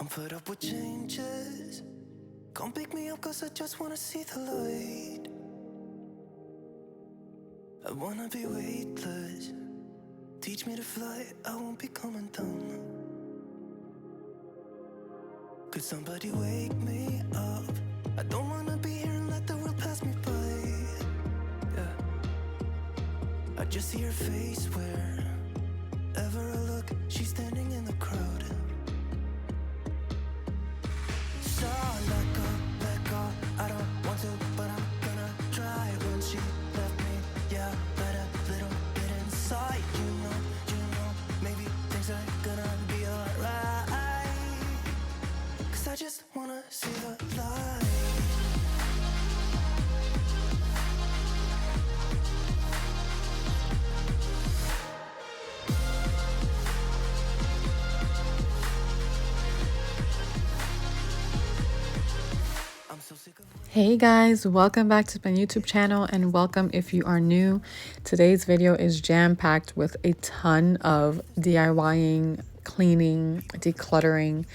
I'm fed up with changes. Come pick me up cause I just wanna see the light. I wanna be weightless. Teach me to fly, I won't be coming down. Could somebody wake me up? I don't wanna be here and let the world pass me by. Yeah. I just see her face wherever I look, she's standing in the crowd. So let go, I don't want to, but I'm gonna try. When she left me, yeah, let a little bit inside. You know, maybe things are gonna be alright. Cause I just wanna see the light. Hey guys, welcome back to my YouTube channel and welcome if you are new. Today's video is jam-packed with a ton of DIYing, cleaning, decluttering,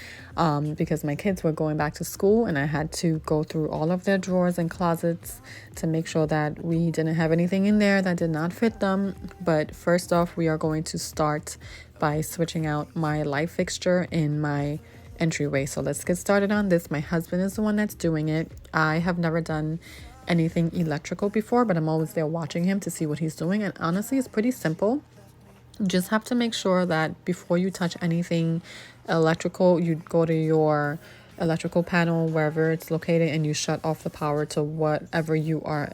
because my kids were going back to school and I had to go through all of their drawers and closets to make sure that we didn't have anything in there that did not fit them. But first off, we are going to start by switching out my light fixture in my entryway. So let's get started on this. My husband is the one that's doing it. I have never done anything electrical before, but I'm always there watching him to see what he's doing. And honestly, it's pretty simple. You just have to make sure that before you touch anything electrical, you go to your electrical panel, wherever it's located, and you shut off the power to whatever you are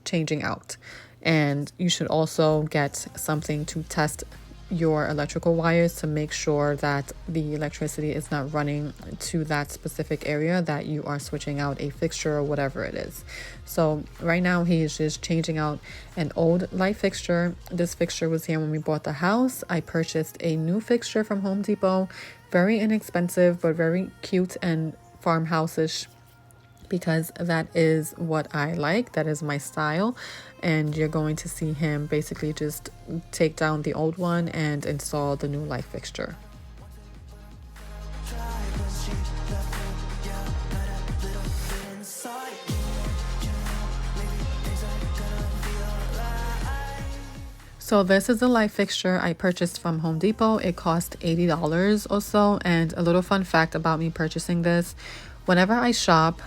changing out. And you should also get something to test your electrical wires to make sure that the electricity is not running to that specific area that you are switching out a fixture or whatever it is. So right now he is just changing out an old light fixture. This fixture was here when we bought the house. I purchased a new fixture from Home Depot, very inexpensive but very cute and farmhouse-ish, because that is what I like, that is my style. And you're going to see him basically just take down the old one and install the new light fixture. So this is a light fixture I purchased from Home Depot. It cost $80 or so. And a little fun fact about me purchasing this: whenever I shop,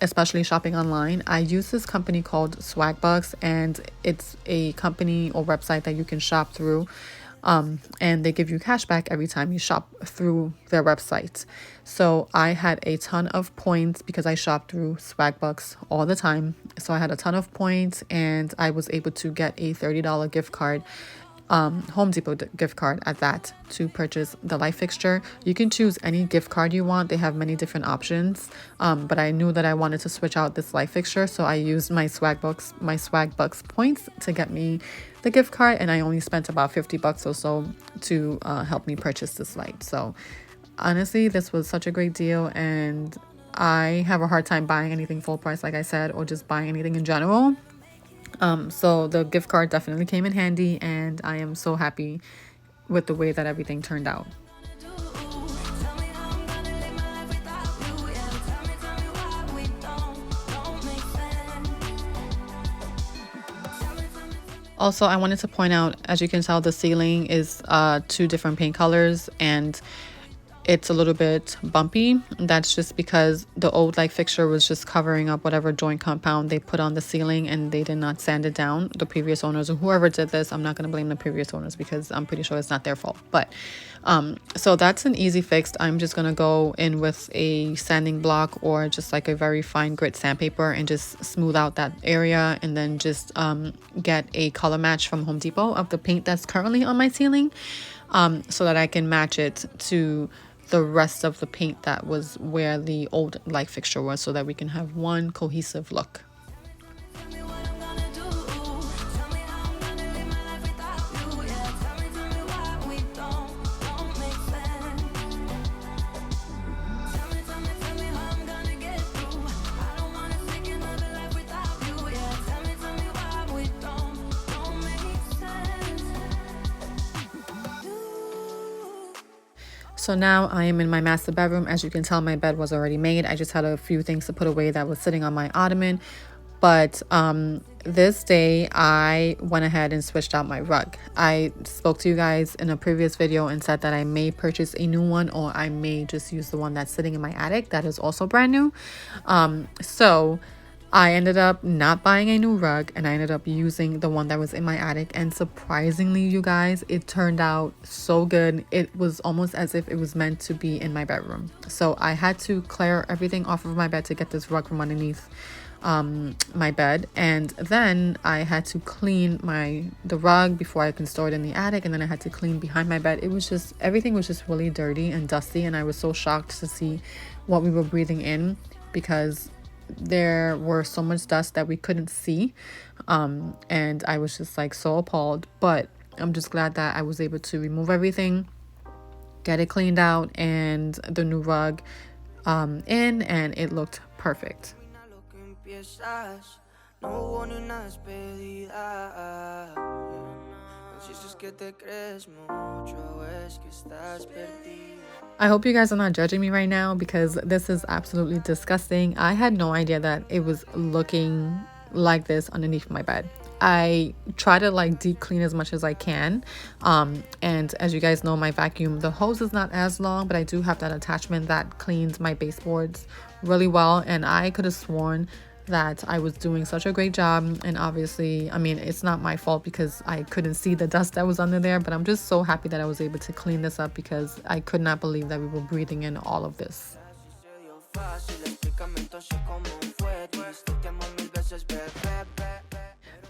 especially shopping online, I use this company called Swagbucks, and it's a company or website that you can shop through. And they give you cash back every time you shop through their website. So I had a ton of points because I shop through Swagbucks all the time. So I had a ton of points and I was able to get a $30 gift card, Home Depot gift card at that, to purchase the light fixture. You can choose any gift card you want. They have many different options, but I knew that I wanted to switch out this light fixture, so I used my Swagbucks points to get me the gift card, and I only spent about $50 or so to help me purchase this light. So honestly, this was such a great deal, and I have a hard time buying anything full price, like I said, or just buying anything in general. So the gift card definitely came in handy, and I am so happy with the way that everything turned out. Also, I wanted to point out, as you can tell, the ceiling is two different paint colors, and it's a little bit bumpy. That's just because the old light fixture was just covering up whatever joint compound they put on the ceiling, and they did not sand it down. The previous owners, or whoever did this, I'm not going to blame the previous owners because I'm pretty sure it's not their fault. But so that's an easy fix. I'm just going to go in with a sanding block or just like a very fine grit sandpaper and just smooth out that area, and then just get a color match from Home Depot of the paint that's currently on my ceiling, so that I can match it to the rest of the paint that was where the old light fixture was, so that we can have one cohesive look. So now I am in my master bedroom. As you can tell, my bed was already made. I just had a few things to put away that was sitting on my ottoman. But this day I went ahead and switched out my rug. I spoke to you guys in a previous video and said that I may purchase a new one, or I may just use the one that's sitting in my attic that is also brand new. So I ended up not buying a new rug, and I ended up using the one that was in my attic. And surprisingly, you guys, it turned out so good. It was almost as if it was meant to be in my bedroom. So I had to clear everything off of my bed to get this rug from underneath my bed, and then I had to clean the rug before I can store it in the attic, and then I had to clean behind my bed. It was just, everything was just really dirty and dusty, and I was so shocked to see what we were breathing in, because there were so much dust that we couldn't see, and I was just like so appalled. But I'm just glad that I was able to remove everything, get it cleaned out, and the new rug in, and it looked perfect. I hope you guys are not judging me right now, because this is absolutely disgusting. I had no idea that it was looking like this underneath my bed. I try to like deep clean as much as I can, and as you guys know, my vacuum, the hose is not as long, but I do have that attachment that cleans my baseboards really well, and I could have sworn that I was doing such a great job. And obviously, I mean, it's not my fault because I couldn't see the dust that was under there, but I'm just so happy that I was able to clean this up, because I could not believe that we were breathing in all of this.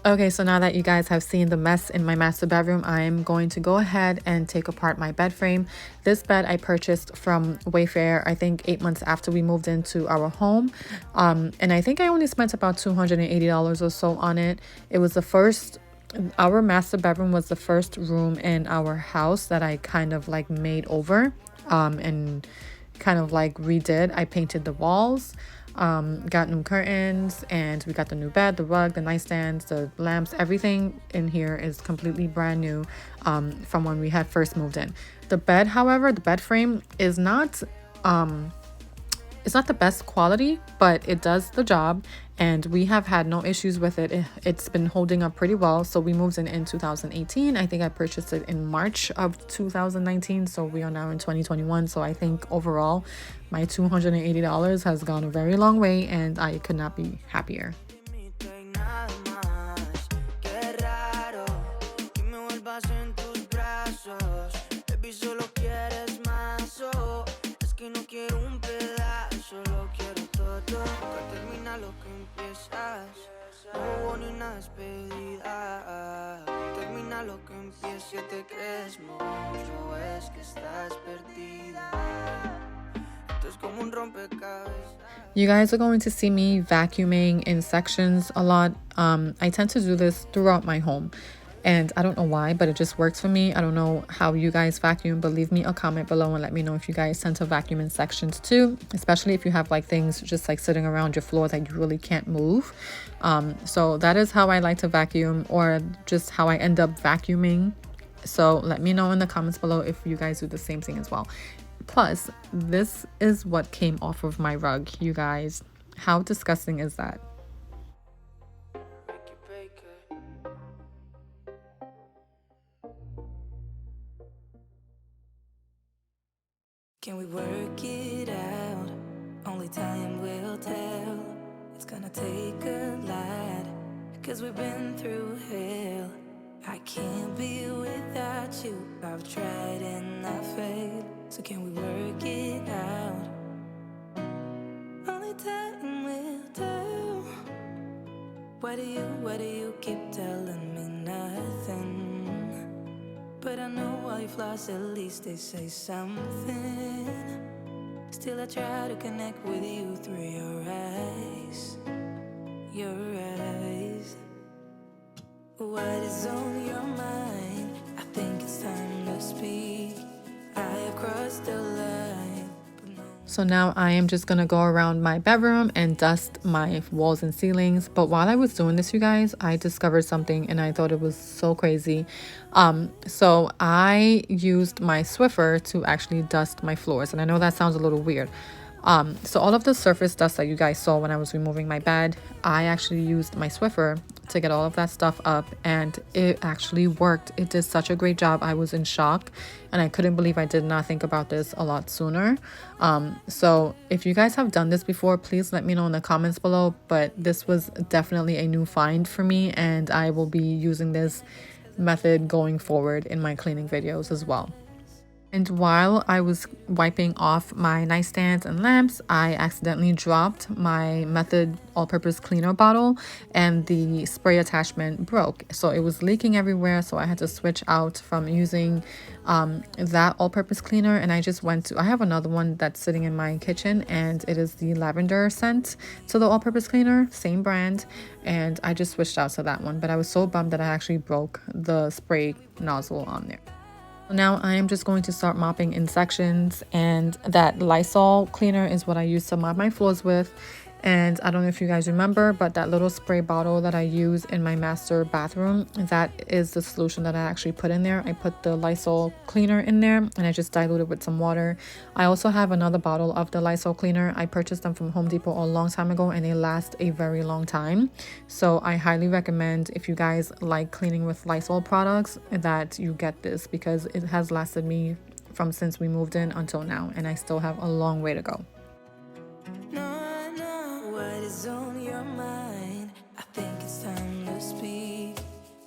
Okay, so now that you guys have seen the mess in my master bedroom, I'm going to go ahead and take apart my bed frame. This bed I purchased from Wayfair, I think 8 months after we moved into our home. And I think I only spent about $280 or so on it. It was our master bedroom was the first room in our house that I kind of like made over, and kind of like redid. I painted the walls, got new curtains, and we got the new bed, the rug, the nightstands, the lamps. Everything in here is completely brand new, from when we had first moved in. The bed, however, the bed frame is not it's not the best quality, but it does the job, and we have had no issues with it. It's been holding up pretty well. So we moved in 2018. I think I purchased it in March of 2019, so we are now in 2021. So I think overall my $280 has gone a very long way, and I could not be happier. You guys are going to see me vacuuming in sections a lot. I tend to do this throughout my home, and I don't know why, but it just works for me. I don't know how you guys vacuum, but leave me a comment below and let me know if you guys tend to vacuum in sections too, especially if you have like things just like sitting around your floor that you really can't move. So that is how I like to vacuum, or just how I end up vacuuming. So let me know in the comments below if you guys do the same thing as well. Plus, this is what came off of my rug, you guys. How disgusting is that? Can we work it out? Only time will tell. It's gonna take a lot, 'cause we've been through hell. I can't be without you. I've tried and I failed. So can we work it out? Only time will tell. Why do you keep telling me nothing? But I know all your flaws, at least they say something. Still I try to connect with you through your eyes. Your eyes. What is on your mind? I think it's time to speak. I have crossed the line. So now I am just gonna go around my bedroom and dust my walls and ceilings. But while I was doing this, you guys, I discovered something and I thought it was so crazy. So I used my Swiffer to actually dust my floors. And I know that sounds a little weird. So all of the surface dust that you guys saw when I was removing my bed, I actually used my Swiffer to get all of that stuff up, and it actually worked. It did such a great job. I was in shock and I couldn't believe I did not think about this a lot sooner. So if you guys have done this before, please let me know in the comments below, but this was definitely a new find for me, and I will be using this method going forward in my cleaning videos as well. And while I was wiping off my nightstands and lamps, I accidentally dropped my Method all-purpose cleaner bottle and the spray attachment broke. So it was leaking everywhere, so I had to switch out from using that all-purpose cleaner, and I just went to, I have another one that's sitting in my kitchen, and it is the lavender scent to the all-purpose cleaner, same brand, and I just switched out to that one. But I was so bummed that I actually broke the spray nozzle on there. Now I am just going to start mopping in sections, and that Lysol cleaner is what I use to mop my floors with. And I don't know if you guys remember, but that little spray bottle that I use in my master bathroom, that is the solution that I actually put in there. I put the Lysol cleaner in there and I just diluted with some water. I also have another bottle of the Lysol cleaner. I purchased them from Home Depot a long time ago and they last a very long time. So I highly recommend, if you guys like cleaning with Lysol products, that you get this, because it has lasted me from since we moved in until now, and I still have a long way to go. What is on your mind? I think it's time to speak.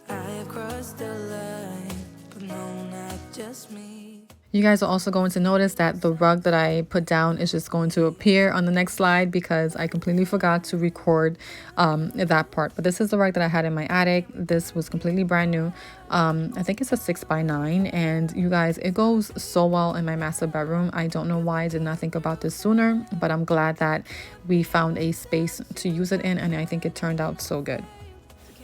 I have crossed the line, but no, not just me. You guys are also going to notice that the rug that I put down is just going to appear on the next slide, because I completely forgot to record that part. But this is the rug that I had in my attic. This was completely brand new. I think it's a 6x9, and you guys, it goes so well in my master bedroom. I don't know why I did not think about this sooner, but I'm glad that we found a space to use it in, and I think it turned out so good.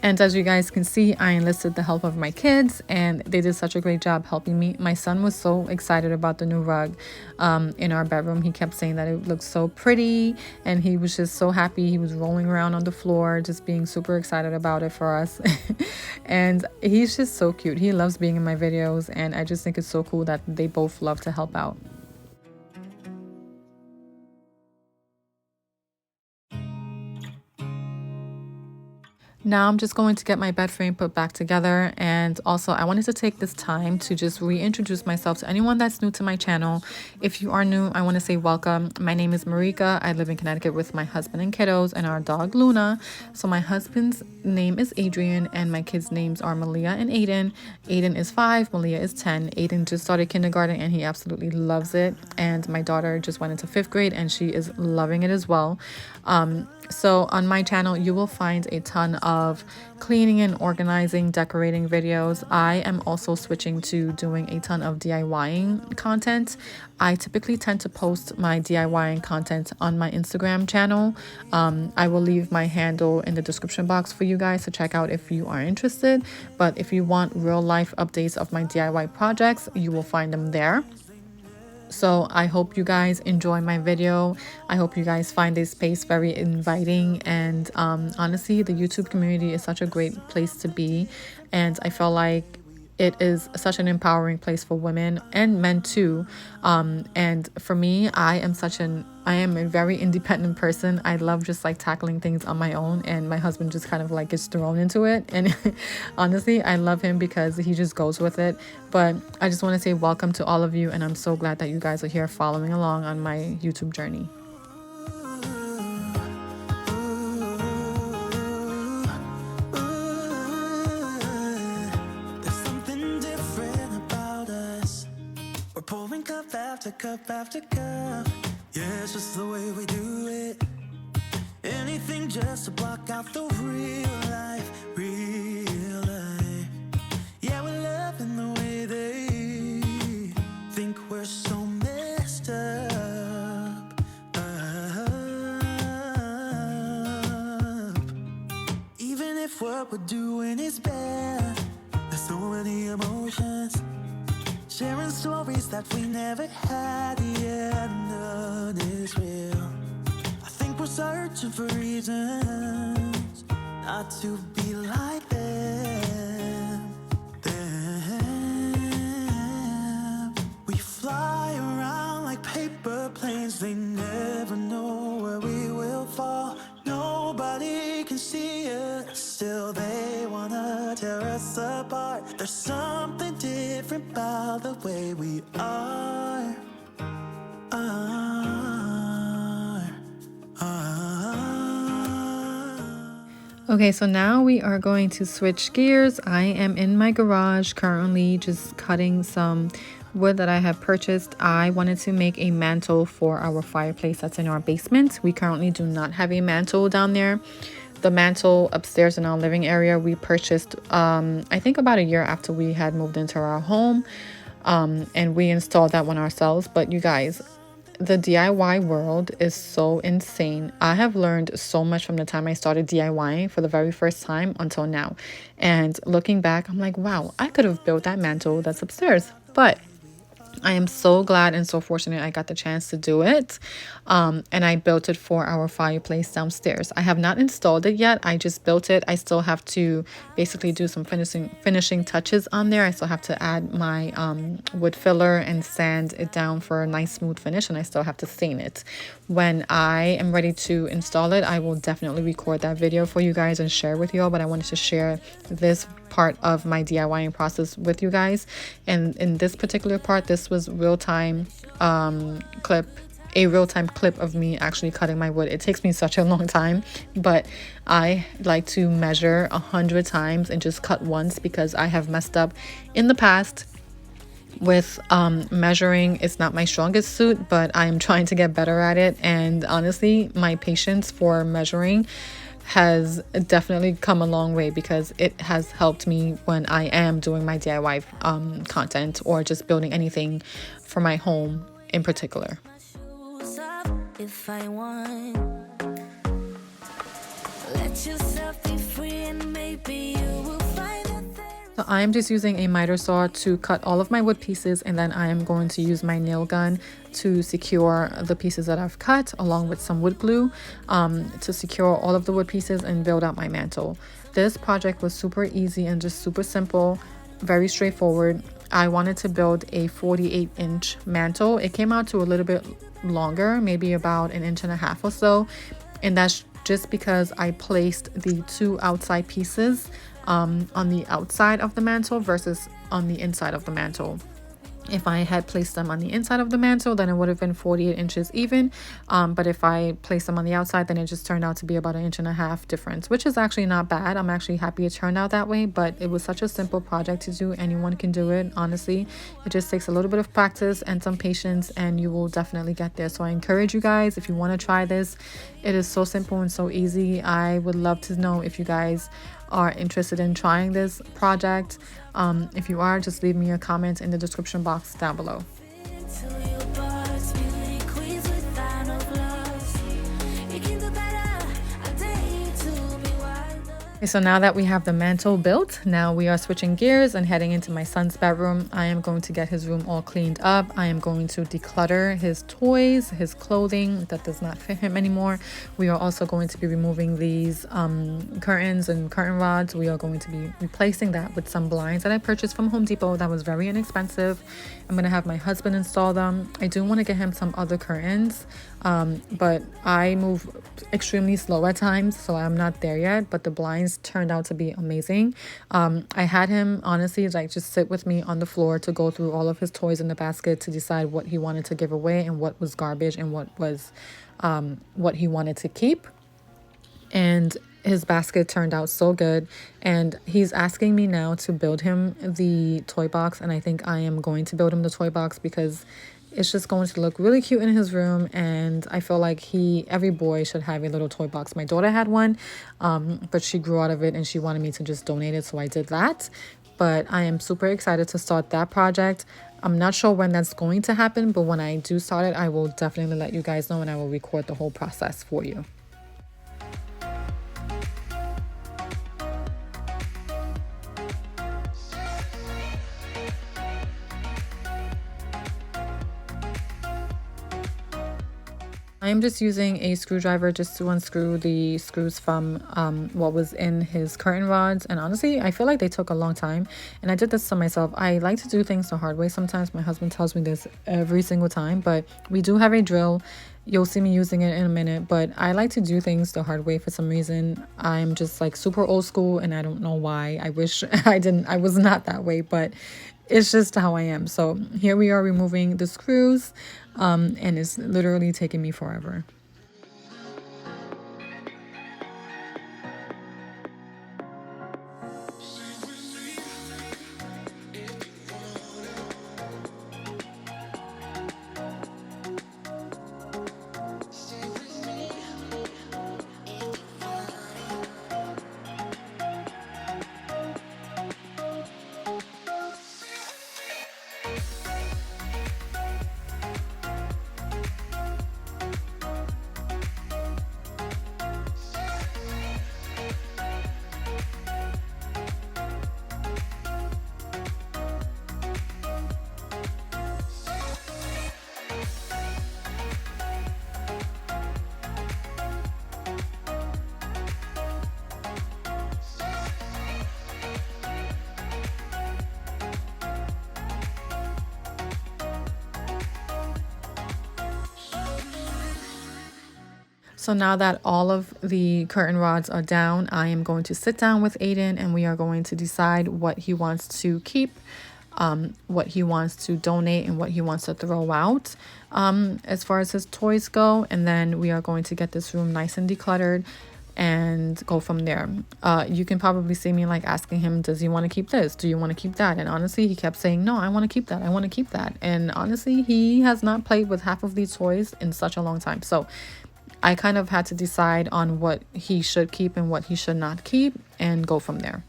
And as you guys can see, I enlisted the help of my kids, and they did such a great job helping me. My son was so excited about the new rug in our bedroom. He kept saying that it looked so pretty, and he was just so happy. He was rolling around on the floor, just being super excited about it for us. And he's just so cute. He loves being in my videos, and I just think it's so cool that they both love to help out. Now I'm just going to get my bed frame put back together, and also I wanted to take this time to just reintroduce myself to anyone that's new to my channel. If you are new, I want to say welcome. My name is Marika. I live in Connecticut with my husband and kiddos and our dog Luna. So my husband's name is Adrian and my kids' names are Malia and Aiden. Aiden is 5, Malia is 10. Aiden just started kindergarten and he absolutely loves it. And my daughter just went into 5th grade and she is loving it as well. So on my channel, you will find a ton of cleaning and organizing, decorating videos. I am also switching to doing a ton of DIYing content. I typically tend to post my DIYing content on my Instagram channel. I will leave my handle in the description box for you guys to check out if you are interested. But if you want real life updates of my DIY projects, you will find them there. So I hope you guys enjoy my video. I hope you guys find this space very inviting, and honestly, the YouTube community is such a great place to be, and I feel like it is such an empowering place for women and men too. And for me, I am a very independent person. I love just like tackling things on my own, and my husband just kind of like gets thrown into it. And honestly, I love him because he just goes with it. But I just want to say welcome to all of you, and I'm so glad that you guys are here following along on my YouTube journey. Pouring cup after cup after cup. Yeah, it's just the way we do it. Anything just to block out the real life, real life. Yeah, we're loving the way they think we're so messed up. Even if what we're doing is bad, there's so many emotions. Sharing stories that we never had, yeah, none searching for reasons not to be like them. We fly around like paper planes, they never know where we will fall. Nobody can see us, still they wanna tear us apart. There's something different about the way we are. Okay, so now we are going to switch gears. I am in my garage currently just cutting some wood that I have purchased. I wanted to make a mantle for our fireplace that's in our basement. We currently do not have a mantle down there. The mantle upstairs in our living area we purchased I think about a year after we had moved into our home, and we installed that one ourselves. But you guys, the DIY world is so insane. I have learned so much from the time I started DIYing for the very first time until now. And looking back, I'm like, wow, I could have built that mantle that's upstairs. But I am so glad and so fortunate I got the chance to do it. And I built it for our fireplace downstairs. I have not installed it yet. I just built it. I still have to basically do some finishing touches on there. I still have to add my wood filler and sand it down for a nice smooth finish. And I still have to stain it. When I am ready to install it, I will definitely record that video for you guys and share with you all. But I wanted to share this part of my DIYing process with you guys. And in this particular part, this was a real-time clip of me actually cutting my wood. It takes me such a long time, but I like to measure 100 times and just cut once because I have messed up in the past with measuring. It's not my strongest suit, but I'm trying to get better at it. And honestly, my patience for measuring has definitely come a long way because it has helped me when I am doing my DIY content or just building anything for my home in particular. If I want, let yourself be free and maybe you will find it there. So I am just using a miter saw to cut all of my wood pieces, and then I am going to use my nail gun to secure the pieces that I've cut along with some wood glue to secure all of the wood pieces and build out my mantle. This project was super easy and just super simple, very straightforward. I wanted to build a 48-inch mantle. It came out to a little bit longer, maybe about 1.5 inches or so, and that's just because I placed the two outside pieces on the outside of the mantle versus on the inside of the mantle. If I had placed them on the inside of the mantle, then it would have been 48 inches even. But if I placed them on the outside, then it just turned out to be about 1.5 inches difference, which is actually not bad. I'm actually happy it turned out that way, but it was such a simple project to do. Anyone can do it, honestly. It just takes a little bit of practice and some patience, and you will definitely get there. So I encourage you guys, if you want to try this, it is so simple and so easy. I would love to know if you guys are interested in trying this project. If you are, just leave me a comment in the description box down below. Okay, so now that we have the mantle built, now we are switching gears and heading into my son's bedroom. I am going to get his room all cleaned up. I am going to declutter his toys, his clothing that does not fit him anymore. We are also going to be removing these curtains and curtain rods. We are going to be replacing that with some blinds that I purchased from Home Depot that was very inexpensive. I'm going to have my husband install them. I do want to get him some other curtains, but I move extremely slow at times, so I'm not there yet. But the blinds turned out to be amazing. I had him honestly like just sit with me on the floor to go through all of his toys in the basket to decide what he wanted to give away and what was garbage and what was what he wanted to keep. And his basket turned out so good, and he's asking me now to build him the toy box, and I think I am going to build him the toy box because it's just going to look really cute in his room, and I feel like every boy should have a little toy box. My daughter had one, but she grew out of it and she wanted me to just donate it, so I did that. But I am super excited to start that project. I'm not sure when that's going to happen, but when I do start it, I will definitely let you guys know, and I will record the whole process for you. I I'm just using a screwdriver just to unscrew the screws from what was in his curtain rods. And honestly, I feel like they took a long time. And I did this to myself. I like to do things the hard way sometimes. My husband tells me this every single time. But we do have a drill. You'll see me using it in a minute. But I like to do things the hard way for some reason. I'm just like super old school. And I don't know why. I wish I was not that way. But it's just how I am. So here we are removing the screws. And it's literally taking me forever. So now that all of the curtain rods are down, I am going to sit down with Aiden and we are going to decide what he wants to keep, what he wants to donate, and what he wants to throw out as far as his toys go. And then we are going to get this room nice and decluttered and go from there. You can probably see me like asking him, does he want to keep this? Do you want to keep that? And honestly, he kept saying, no, I want to keep that. I want to keep that. And honestly, he has not played with half of these toys in such a long time. So I kind of had to decide on what he should keep and what he should not keep and go from there.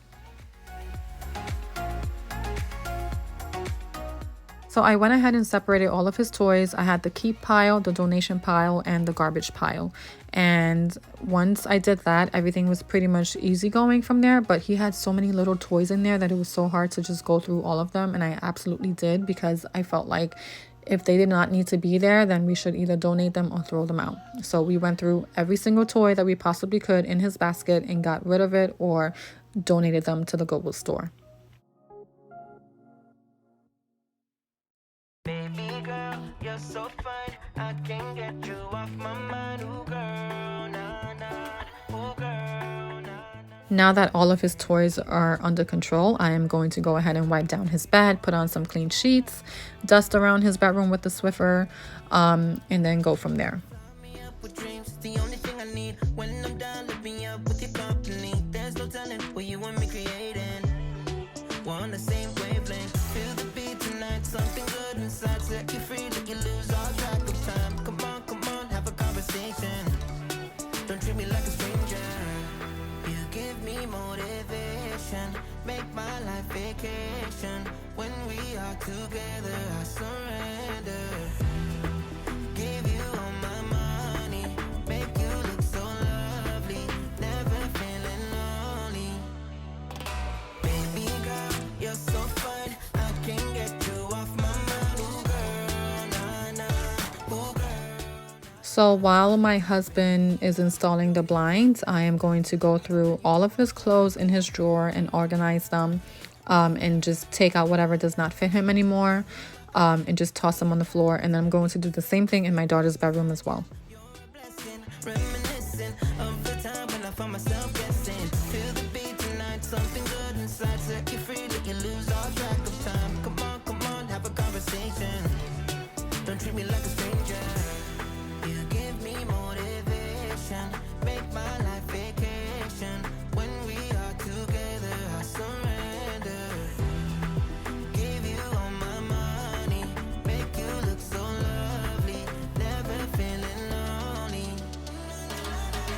So I went ahead and separated all of his toys. I had the keep pile, the donation pile, and the garbage pile. And once I did that, everything was pretty much easygoing from there. But he had so many little toys in there that it was so hard to just go through all of them. And I absolutely did, because I felt like if they did not need to be there, then we should either donate them or throw them out. So we went through every single toy that we possibly could in his basket and got rid of it or donated them to the Goodwill store. Baby girl, you're so fine. I can't get you off my mind. Ooh, girl, nah, nah. Ooh, girl, nah. Now that all of his toys are under control, I am going to go ahead and wipe down his bed, put on some clean sheets, dust around his bedroom with the Swiffer, and then go from there. Me up with dreams, the only thing I need. When I'm done, lift me up with your company. There's no telling what you and me creating. We're on the same wavelength. Feel the beat tonight, something good inside. Set you free, let you lose all track of time. Come on, have a conversation. Don't treat me like a stranger. You give me motivation, make my life vacation. When we are together, I surrender. Give you all my money, make you look so lovely, never feeling lonely. Baby girl, you're so fine, I can't get you off my mind. Ooh girl, nah, nah, ooh girl. So while my husband is installing the blinds, I am going to go through all of his clothes in his drawer and organize them, and just take out whatever does not fit him anymore, and just toss them on the floor. And then I'm going to do the same thing in my daughter's bedroom as well. You're a blessing, reminiscing of the time when I found myself guessing. Feel the beat tonight, something good inside. Set you free, let you lose all track of time. Come on, have a conversation. Don't treat me like a stranger. You give me motivation, make my life vacation. When we are together, I surrender. Give you all my money, make you look so lovely, never feeling lonely.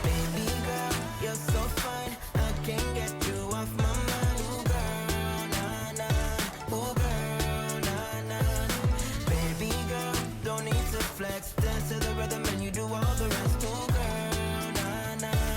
Baby girl, you're so fine, I can't get you off my mind. Ooh girl, nah, nah, ooh girl, nah, nah. Baby girl, don't need to flex, dance to the rhythm and you do all the rest. Ooh girl, nah, nah.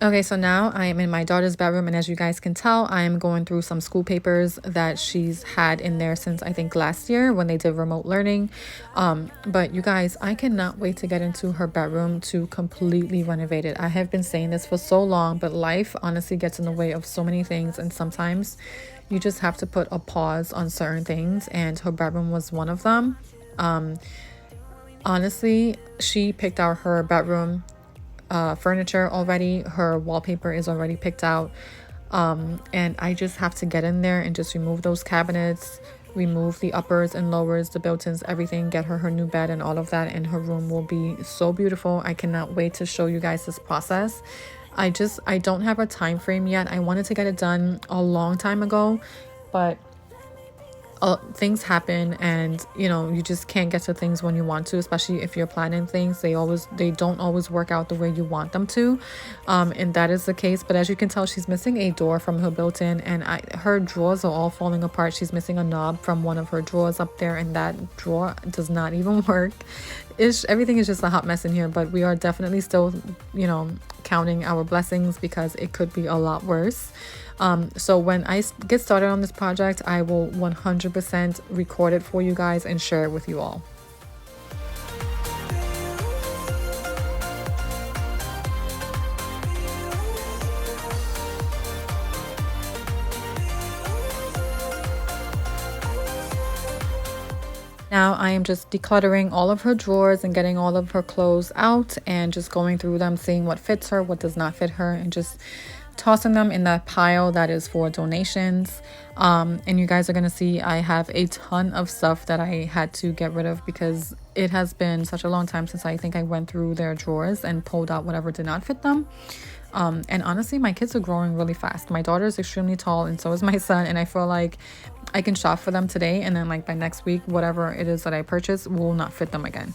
Okay, so now I am in my daughter's bedroom, and as you guys can tell, I am going through some school papers that she's had in there since I think last year when they did remote learning. But you guys, I cannot wait to get into her bedroom to completely renovate it. I have been saying this for so long, but life honestly gets in the way of so many things, and sometimes you just have to put a pause on certain things, and her bedroom was one of them. Honestly, she picked out her bedroom furniture already. Her wallpaper is already picked out, and I just have to get in there and just remove those cabinets, remove the uppers and lowers, the built-ins, everything, get her new bed and all of that, and her room will be so beautiful. I cannot wait to show you guys this process. I don't have a time frame yet. I wanted to get it done a long time ago, but things happen, and you just can't get to things when you want to, especially if you're planning things. They don't always work out the way you want them to, and that is the case. But as you can tell, she's missing a door from her built-in, and her drawers are all falling apart. She's missing a knob from one of her drawers up there, and that drawer does not even work. Everything is just a hot mess in here, but we are definitely still counting our blessings, because it could be a lot worse. So when I get started on this project, I will 100% record it for you guys and share it with you all. Now I am just decluttering all of her drawers and getting all of her clothes out and just going through them, seeing what fits her, what does not fit her, and just tossing them in that pile that is for donations. And you guys are gonna see I have a ton of stuff that I had to get rid of, because it has been such a long time since I think I went through their drawers and pulled out whatever did not fit them. And honestly, my kids are growing really fast. My daughter is extremely tall, and so is my son, and I feel like I can shop for them today, and then like by next week, whatever it is that I purchase will not fit them again.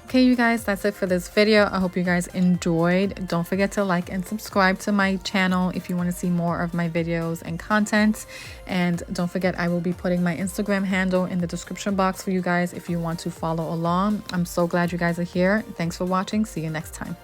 Okay, you guys, that's it for this video. I hope you guys enjoyed. Don't forget to like and subscribe to my channel if you want to see more of my videos and content. And don't forget, I will be putting my Instagram handle in the description box for you guys if you want to follow along. I'm so glad you guys are here. Thanks for watching. See you next time.